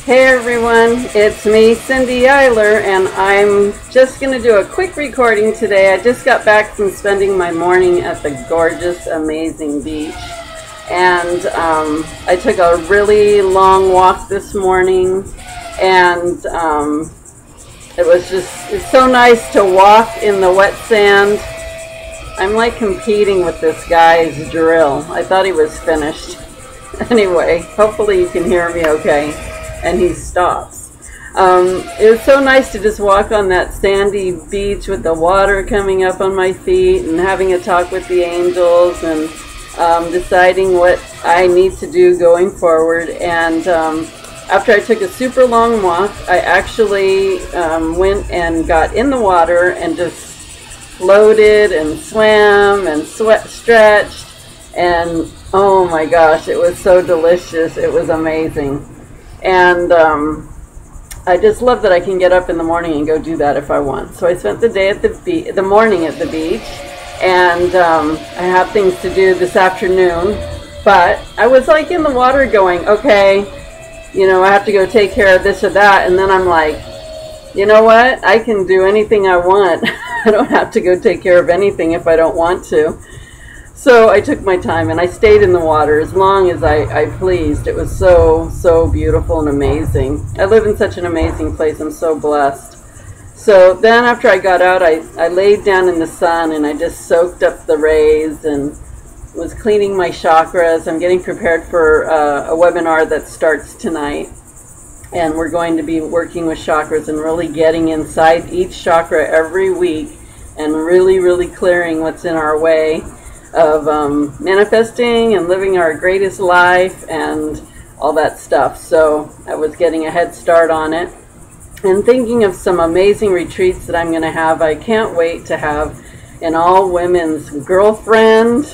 Hey everyone, it's me, Cindy Eiler, and I'm just going to do a quick recording today. I just got back from spending my morning at the gorgeous, amazing beach. And I took a really long walk this morning, and it's so nice to walk in the wet sand. I'm like competing with this guy's drill. I thought he was finished. Anyway, hopefully you can hear me okay. And he stops. It was so nice to just walk on that sandy beach with the water coming up on my feet and having a talk with the angels and deciding what I need to do going forward. And after I took a super long walk, I actually went and got in the water and just floated and swam and stretched. And oh my gosh, it was so delicious. It was amazing. And I just love that I can get up in the morning and go do that if I want. So I spent the day at the morning at the beach, and I have things to do this afternoon. But I was like in the water going, okay, you know, I have to go take care of this or that. And then I'm like, you know what? I can do anything I want. I don't have to go take care of anything if I don't want to. So I took my time and I stayed in the water as long as I pleased. It was so beautiful and amazing. I live in such an amazing place. I'm so blessed. So then after I got out, I laid down in the sun and I just soaked up the rays and was cleaning my chakras. I'm getting prepared for a webinar that starts tonight. And we're going to be working with chakras and really getting inside each chakra every week and really clearing what's in our way of manifesting and living our greatest life and all that stuff. So I was getting a head start on it and thinking of some amazing retreats that I'm going to have. I can't wait to have an all-women's girlfriend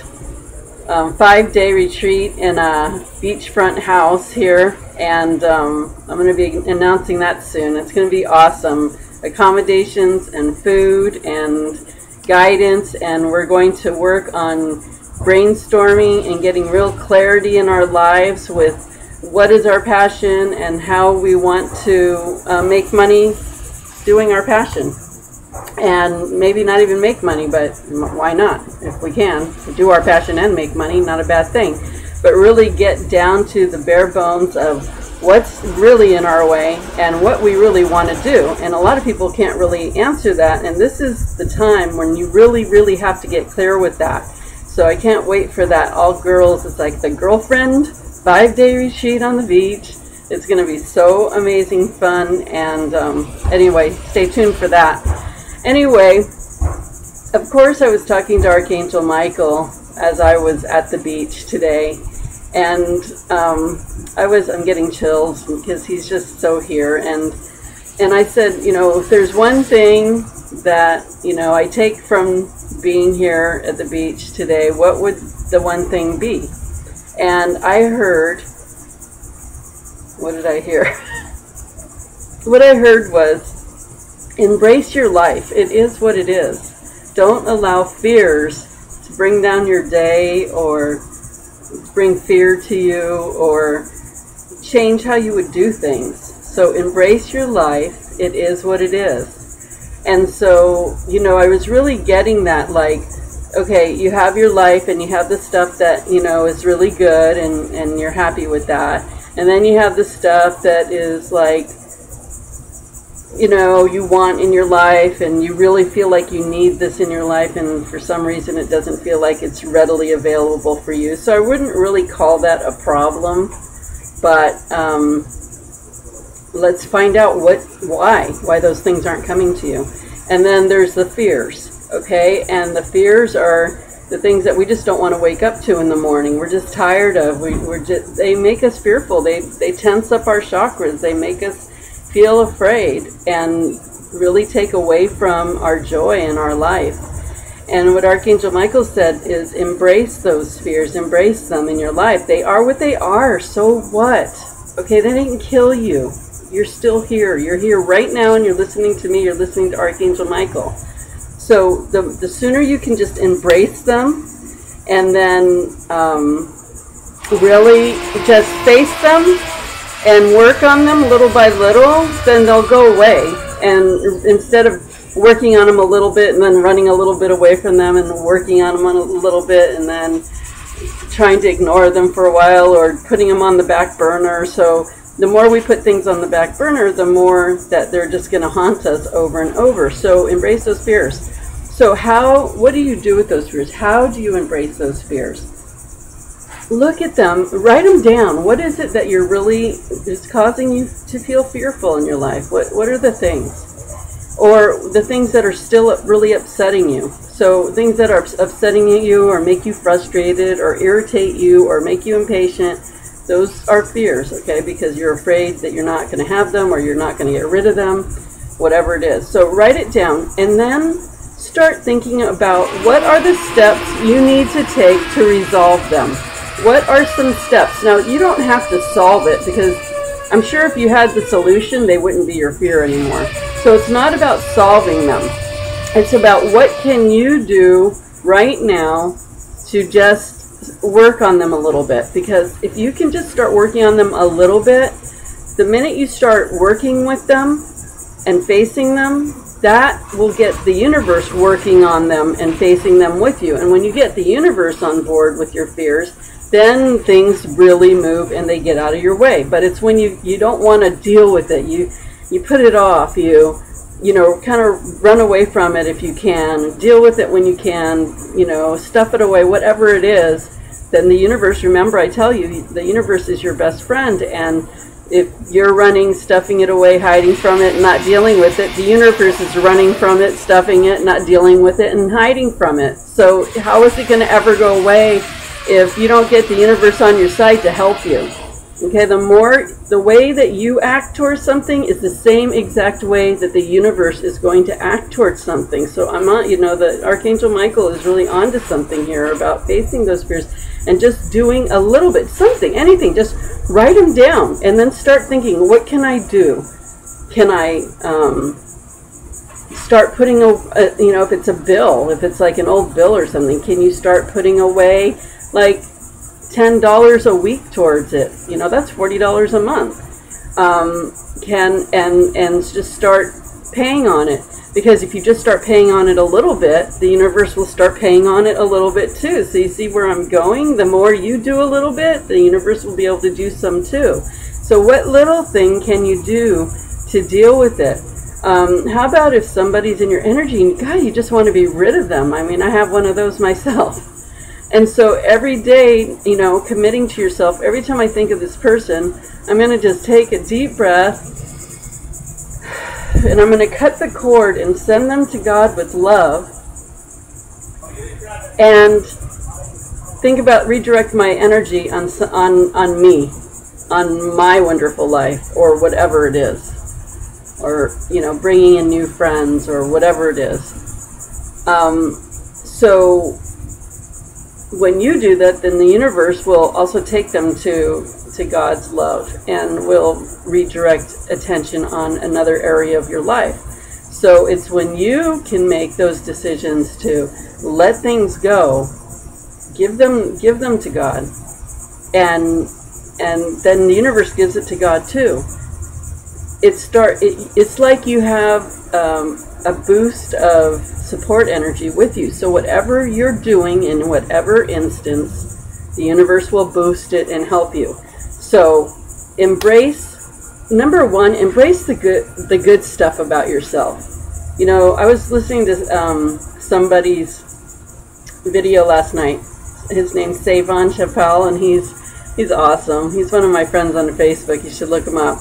5-day retreat in a beachfront house here, and I'm going to be announcing that soon. It's going to be awesome. Accommodations and food and guidance, and we're going to work on brainstorming and getting real clarity in our lives with what is our passion and how we want to make money doing our passion. And maybe not even make money, but why not? If we can do our passion and make money, not a bad thing. But really get down to the bare bones of what's really in our way and what we really want to do. And a lot of people can't really answer that, and this is the time when you really have to get clear with that. So I can't wait for that. All girls, it's like the girlfriend 5-day retreat on the beach. It's going to be so amazing fun, and anyway, stay tuned for that. Anyway, of course I was talking to Archangel Michael as I was at the beach today. And I'm getting chills because he's just so here. And I said, you know, if there's one thing that, you know, I take from being here at the beach today, what would the one thing be? And I heard, what did I hear? What I heard was, embrace your life. It is what it is. Don't allow fears to bring down your day or bring fear to you or change how you would do things. So embrace your life. It is what it is. And so, you know, I was really getting that, like, okay, you have your life and you have the stuff that, you know, is really good and you're happy with that. And then you have the stuff that is like, you know, you want in your life and you really feel like you need this in your life, and for some reason it doesn't feel like it's readily available for you. So I wouldn't really call that a problem, but let's find out why those things aren't coming to you. And then there's the fears, okay? And the fears are the things that we just don't want to wake up to in the morning. We're just tired of. They make us fearful. They tense up our chakras. They make us feel afraid and really take away from our joy in our life. And what Archangel Michael said is embrace those fears, embrace them in your life. They are what they are, so what? Okay, they didn't kill you. You're still here. You're here right now and you're listening to me, you're listening to Archangel Michael. So the sooner you can just embrace them and then really just face them and work on them little by little, then they'll go away. And instead of working on them a little bit and then running a little bit away from them and working on them a little bit and then trying to ignore them for a while or putting them on the back burner. So the more we put things on the back burner, the more that they're just going to haunt us over and over. So embrace those fears. So what do you do with those fears? How do you embrace those fears? Look at them, write them down. What is it that you're really is causing you to feel fearful in your life? What are the things? Or the things that are still really upsetting you. So things that are upsetting you or make you frustrated or irritate you or make you impatient, those are fears, okay? Because you're afraid that you're not going to have them or you're not going to get rid of them, whatever it is. So write it down and then start thinking about what are the steps you need to take to resolve them. What are some steps? Now, you don't have to solve it because I'm sure if you had the solution, they wouldn't be your fear anymore. So it's not about solving them. It's about what can you do right now to just work on them a little bit. Because if you can just start working on them a little bit, the minute you start working with them and facing them, that will get the universe working on them and facing them with you. And when you get the universe on board with your fears, then things really move and they get out of your way. But it's when you don't want to deal with it. You put it off. You know, kind of run away from it if you can. Deal with it when you can. You know, stuff it away, whatever it is. Then the universe, remember I tell you, the universe is your best friend. And if you're running, stuffing it away, hiding from it, not dealing with it, the universe is running from it, stuffing it, not dealing with it, and hiding from it. So how is it going to ever go away if you don't get the universe on your side to help you? Okay, the way that you act towards something is the same exact way that the universe is going to act towards something. So the Archangel Michael is really onto something here about facing those fears and just doing a little bit, something, anything, just write them down and then start thinking, what can I do? Can I start putting, if it's a bill, if it's like an old bill or something, can you start putting away like $10 a week towards it? You know, that's $40 a month. And just start paying on it. Because if you just start paying on it a little bit, the universe will start paying on it a little bit too. So you see where I'm going? The more you do a little bit, the universe will be able to do some too. So what little thing can you do to deal with it? How about if somebody's in your energy and God, you just want to be rid of them? I mean, I have one of those myself. And so every day, you know, committing to yourself, every time I think of this person, I'm going to just take a deep breath and I'm going to cut the cord and send them to God with love and think about redirect my energy on me, on my wonderful life or whatever it is, or, you know, bringing in new friends or whatever it is. So when you do that, then the universe will also take them to God's love and will redirect attention on another area of your life. So it's when you can make those decisions to let things go, give them to God, and then the universe gives it to God too. It's like you have a boost of support energy with you. So whatever you're doing in whatever instance, the universe will boost it and help you. So number one, embrace the good stuff about yourself. You know, I was listening to somebody's video last night. His name's Savon Chappelle, and he's awesome. He's one of my friends on Facebook. You should look him up.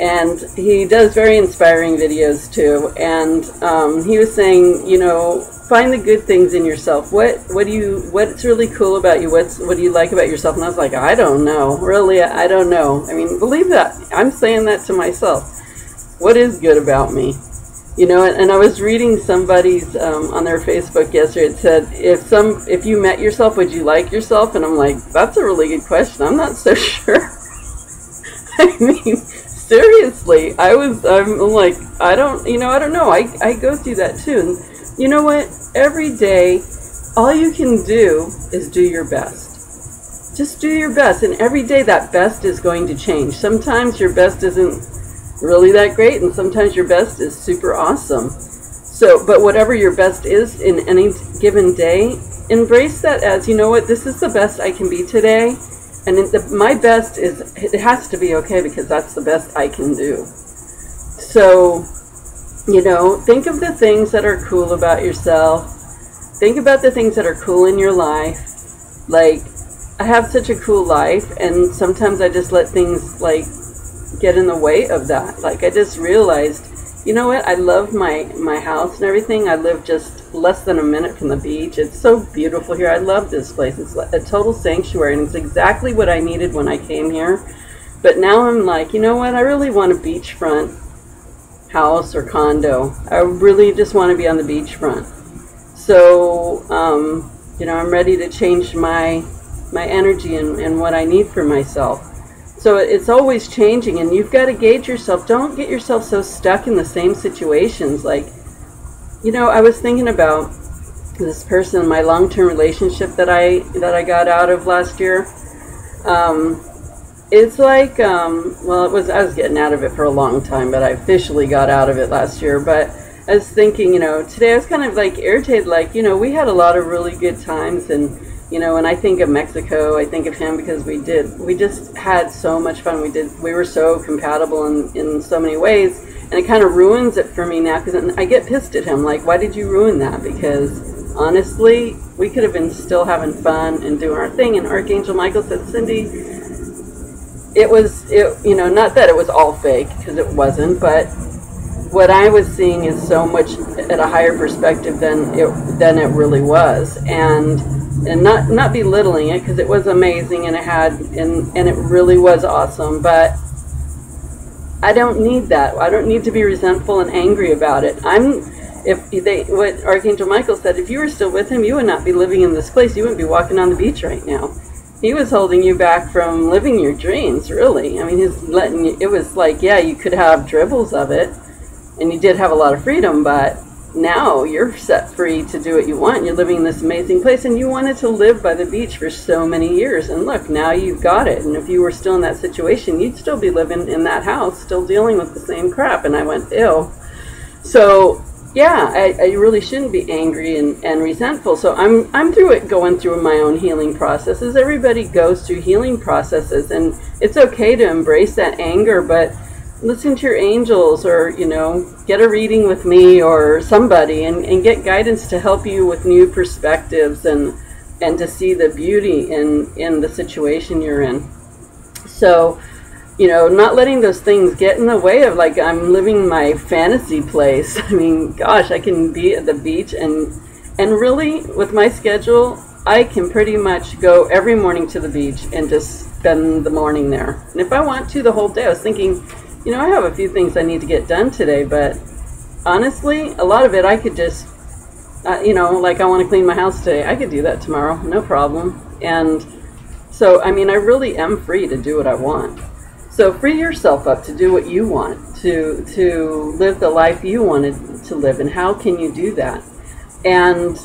And he does very inspiring videos too. And he was saying, you know, find the good things in yourself. What's really cool about you? What do you like about yourself? And I was like, I don't know. Really, I don't know. I mean, believe that. I'm saying that to myself. What is good about me? You know, and I was reading somebody's on their Facebook yesterday. It said, if you met yourself, would you like yourself? And I'm like, that's a really good question. I'm not so sure. I mean, seriously, I'm like, I don't know. I go through that too. And you know what? Every day, all you can do is do your best. just do your best. And every day that best is going to change. Sometimes your best isn't really that great, and sometimes your best is super awesome. So, but whatever your best is in any given day, embrace that as, you know what, this is the best I can be today. And my best is, it has to be okay because that's the best I can do. So, you know, think of the things that are cool about yourself. Think about the things that are cool in your life. Like, I have such a cool life, and sometimes I just let things, like, get in the way of that. Like, I just realized, you know what, I love my house and everything. I live just less than a minute from the beach. It's so beautiful here. I love this place. It's a total sanctuary, and it's exactly what I needed when I came here. But now I'm like, you know what, I really want a beachfront house or condo. I really just want to be on the beachfront. So, you know, I'm ready to change my energy and what I need for myself. So it's always changing, and you've got to gauge yourself. Don't get yourself so stuck in the same situations. Like, you know, I was thinking about this person in my long-term relationship that I got out of last year. It's like, well, I was getting out of it for a long time, but I officially got out of it last year. But I was thinking, you know, today I was kind of like irritated, like, you know, we had a lot of really good times, and, you know, when I think of Mexico, I think of him because we just had so much fun. We were so compatible in so many ways, and it kind of ruins it for me now because I get pissed at him, like, why did you ruin that? Because honestly, we could have been still having fun and doing our thing. And Archangel Michael said, Cindy, you know, not that it was all fake, because it wasn't, but what I was seeing is so much at a higher perspective than it really was, and not belittling it, because it was amazing, and it really was awesome. But I don't need that. I don't need to be resentful and angry about it. What Archangel Michael said, if you were still with him, you would not be living in this place. You wouldn't be walking on the beach right now. He was holding you back from living your dreams, really. I mean, he's letting you. It was like, yeah, you could have dribbles of it, and you did have a lot of freedom, but now you're set free to do what you want. You're living in this amazing place, and you wanted to live by the beach for so many years. And look, now you've got it. And if you were still in that situation, you'd still be living in that house, still dealing with the same crap. And I went, ew. So, yeah, I really shouldn't be angry and resentful. So I'm through it, going through my own healing processes. Everybody goes through healing processes, and it's okay to embrace that anger, but listen to your angels, or, you know, get a reading with me or somebody, and get guidance to help you with new perspectives and to see the beauty in the situation you're in. So, you know, not letting those things get in the way of, like, I'm living my fantasy place. I mean, gosh, I can be at the beach, and really, with my schedule, I can pretty much go every morning to the beach and just spend the morning there. And if I want to, the whole day. I was thinking, you know, I have a few things I need to get done today, but honestly, a lot of it I could just, you know, like, I want to clean my house today. I could do that tomorrow, no problem. And so, I mean, I really am free to do what I want. So free yourself up to do what you want, to live the life you wanted to live. And how can you do that? And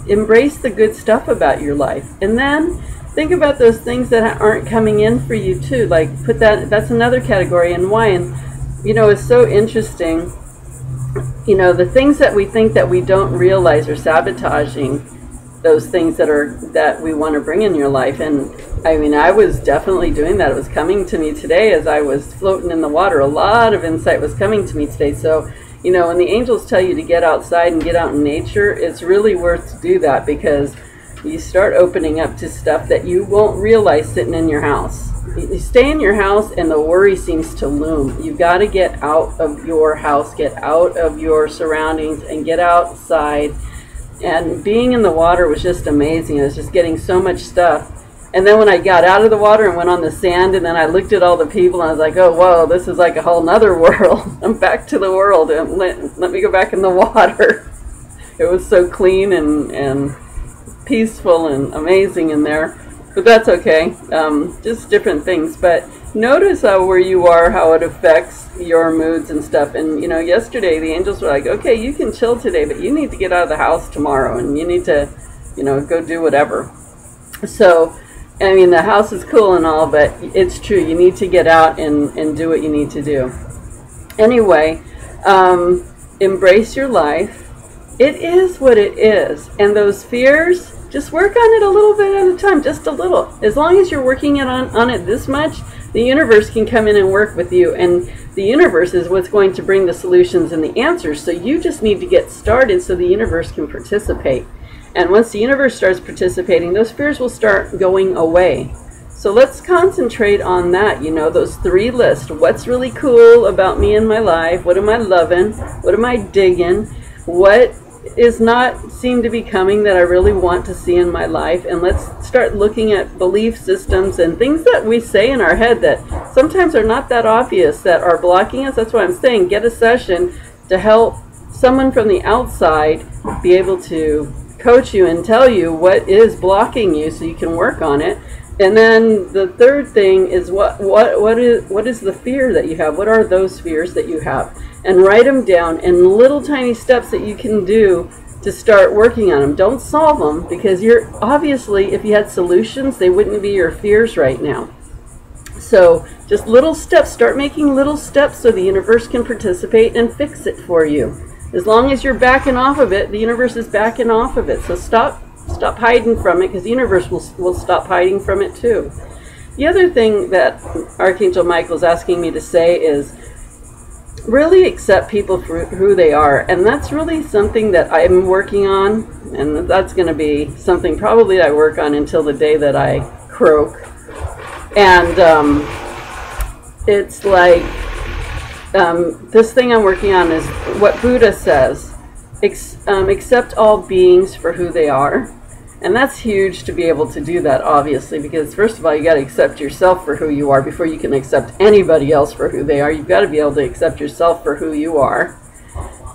embrace the good stuff about your life. And then think about those things that aren't coming in for you too. Like, that's another category. And why? And, you know, it's so interesting. You know, the things that we think that we don't realize are sabotaging those things that we want to bring in your life. And I mean, I was definitely doing that. It was coming to me today as I was floating in the water. A lot of insight was coming to me today. So, you know, when the angels tell you to get outside and get out in nature, it's really worth to do that, because you start opening up to stuff that you won't realize sitting in your house. You stay in your house and the worry seems to loom. You've got to get out of your house, get out of your surroundings, and get outside. And being in the water was just amazing. I was just getting so much stuff. And then when I got out of the water and went on the sand, and then I looked at all the people, and I was like, oh, whoa, this is like a whole nother world. I'm back to the world, and let me go back in the water. It was so clean and peaceful and amazing in there. But that's okay. Just different things. But notice where you are, how it affects your moods and stuff. And, you know, yesterday the angels were like, okay, you can chill today, but you need to get out of the house tomorrow, and you need to, you know, go do whatever. So, I mean, the house is cool and all, but it's true. You need to get out and do what you need to do. Anyway, embrace your life. It is what it is. And those fears, just work on it a little bit at a time, just a little. As long as you're working on it this much, the universe can come in and work with you. And the universe is what's going to bring the solutions and the answers. So you just need to get started so the universe can participate. And once the universe starts participating, those fears will start going away. So let's concentrate on that, you know, those 3 lists. What's really cool about me and my life? What am I loving? What am I digging? What is not seem to be coming that I really want to see in my life? And let's start looking at belief systems and things that we say in our head that sometimes are not that obvious, that are blocking us. That's why I'm saying get a session to help someone from the outside be able to coach you and tell you what is blocking you so you can work on it. And then the third thing is what is the fear that you have? What are those fears that you have? And write them down in little tiny steps that you can do to start working on them. Don't solve them, because you're obviously, if you had solutions, they wouldn't be your fears right now. So just little steps. Start making little steps so the universe can participate and fix it for you. As long as you're backing off of it, the universe is backing off of it. So stop hiding from it, because the universe will stop hiding from it too. The other thing that Archangel Michael is asking me to say is really accept people for who they are. And that's really something that I'm working on. And that's going to be something probably that I work on until the day that I croak. And it's like, this thing I'm working on is what Buddha says, accept all beings for who they are. And that's huge to be able to do that, obviously, because first of all, you got to accept yourself for who you are before you can accept anybody else for who they are. You've got to be able to accept yourself for who you are.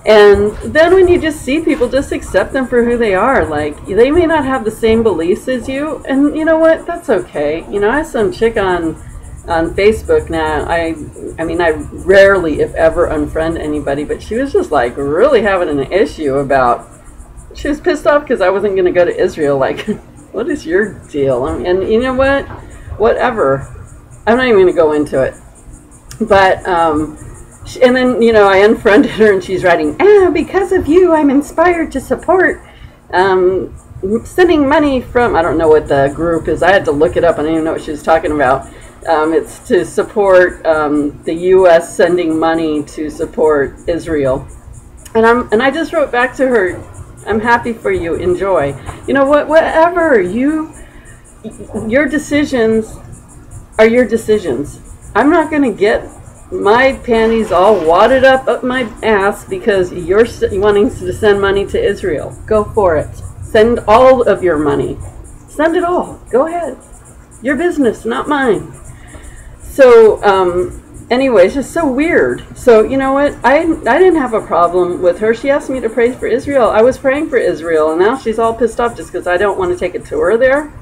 And then when you just see people, just accept them for who they are. Like, they may not have the same beliefs as you, and you know what? That's okay. You know, I have some chick on Facebook now. I mean, I rarely, if ever, unfriend anybody, but she was just like really having an issue about, she was pissed off because I wasn't going to go to Israel. Like, what is your deal? And you know what? Whatever. I'm not even going to go into it. But, and then, you know, I unfriended her and she's writing, because of you, I'm inspired to support sending money from, I don't know what the group is. I had to look it up. I didn't even know what she was talking about. It's to support the U.S. sending money to support Israel. And I just wrote back to her, I'm happy for you, enjoy. You know what, whatever, your decisions are your decisions. I'm not going to get my panties all wadded up my ass because you're wanting to send money to Israel. Go for it. Send all of your money. Send it all. Go ahead. Your business, not mine. So, anyway, it's just so weird. So, you know what? I didn't have a problem with her. She asked me to pray for Israel. I was praying for Israel, and now she's all pissed off just because I don't want to take a tour there.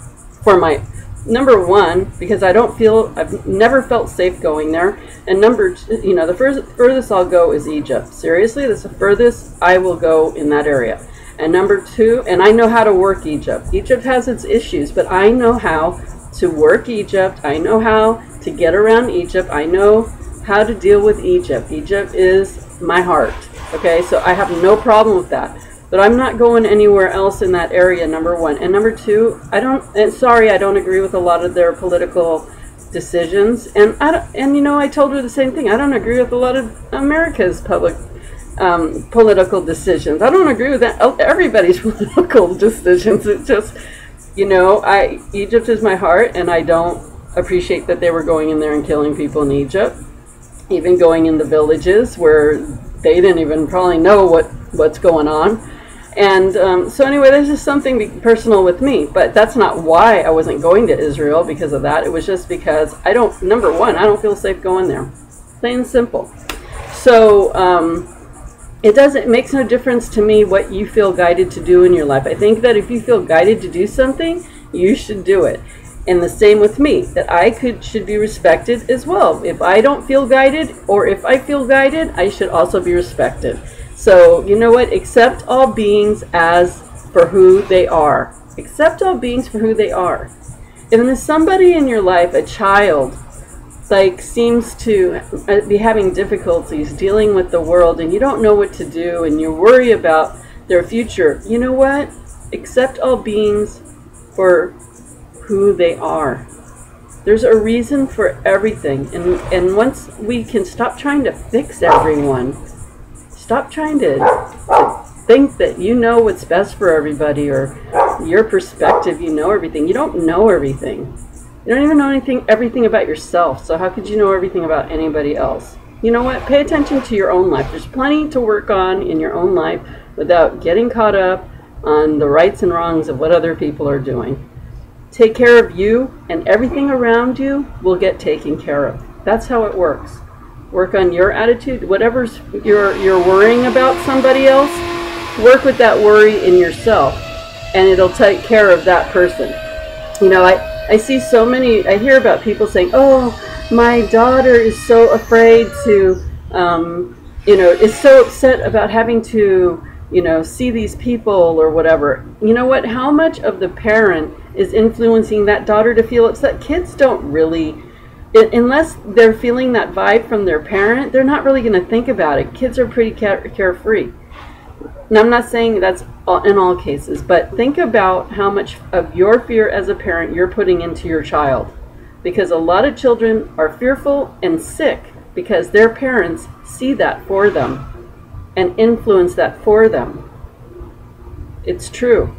For my, number one, because I've never felt safe going there. And number two, you know, the furthest I'll go is Egypt. Seriously, that's the furthest I will go in that area. And number two, and I know how to work Egypt. Egypt has its issues, but I know how to work Egypt. I know how to get around Egypt. I know how to deal with Egypt. Egypt is my heart. Okay, so I have no problem with that. But I'm not going anywhere else in that area, number one. And number two, I don't agree with a lot of their political decisions. And you know, I told her the same thing. I don't agree with a lot of America's political decisions. I don't agree with everybody's political decisions. It's just, you know, Egypt is my heart, and I don't appreciate that they were going in there and killing people in Egypt, even going in the villages where they didn't even probably know what's going on. And so anyway, there's just something personal with me, but that's not why I wasn't going to Israel because of that. It was just because number one, I don't feel safe going there. Plain and simple. So it makes no difference to me what you feel guided to do in your life. I think that if you feel guided to do something, you should do it. And the same with me, that should be respected as well. If I don't feel guided, or if I feel guided, I should also be respected. So, you know what? Accept all beings as for who they are. Accept all beings for who they are. If there's somebody in your life, a child, like seems to be having difficulties dealing with the world, and you don't know what to do, and you worry about their future, you know what? Accept all beings for who they are. There's a reason for everything, and once we can stop trying to fix everyone, stop trying to think that you know what's best for everybody, or your perspective, you know everything. You don't know everything. You don't even know everything about yourself, so how could you know everything about anybody else? You know what? Pay attention to your own life. There's plenty to work on in your own life without getting caught up on the rights and wrongs of what other people are doing. Take care of you, and everything around you will get taken care of. That's how it works. Work on your attitude. Whatever's you're worrying about somebody else, work with that worry in yourself, and it'll take care of that person. You know, I see so many, I hear about people saying, oh, my daughter is so afraid to, you know, is so upset about having to, you know, see these people or whatever. You know what? How much of the parent is influencing that daughter to feel upset? Kids don't really, unless they're feeling that vibe from their parent, they're not really going to think about it. Kids are pretty carefree. Now, I'm not saying that's in all cases, but think about how much of your fear as a parent you're putting into your child. Because a lot of children are fearful and sick because their parents see that for them and influence that for them. It's true.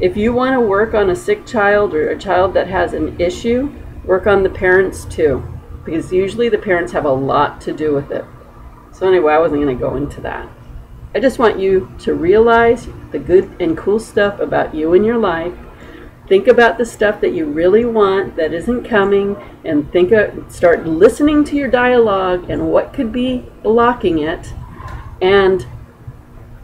If you want to work on a sick child or a child that has an issue, work on the parents too. Because usually the parents have a lot to do with it. So anyway, I wasn't going to go into that. I just want you to realize the good and cool stuff about you and your life. Think about the stuff that you really want that isn't coming, and start listening to your dialogue and what could be blocking it, and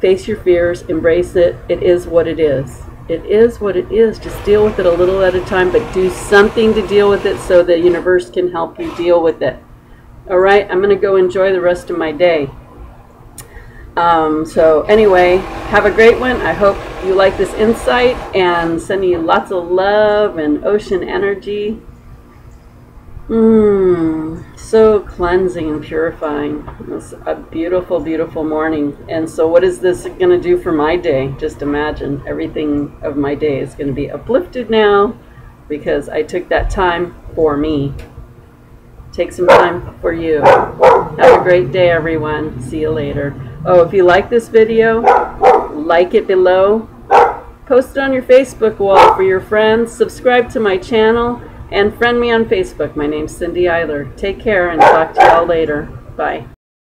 face your fears, embrace it. It is what it is. It is what it is. Just deal with it a little at a time, but do something to deal with it so the universe can help you deal with it. All right, I'm going to go enjoy the rest of my day. So anyway, have a great one. I hope you like this insight, and sending you lots of love and ocean energy. So cleansing and purifying. It's a beautiful, beautiful morning. And so what is this going to do for my day? Just imagine everything of my day is going to be uplifted now because I took that time for me. Take some time for you. Have a great day, everyone. See you later. Oh, if you like this video, like it below. Post it on your Facebook wall for your friends. Subscribe to my channel and friend me on Facebook. My name's Cindy Eiler. Take care and talk to y'all later. Bye.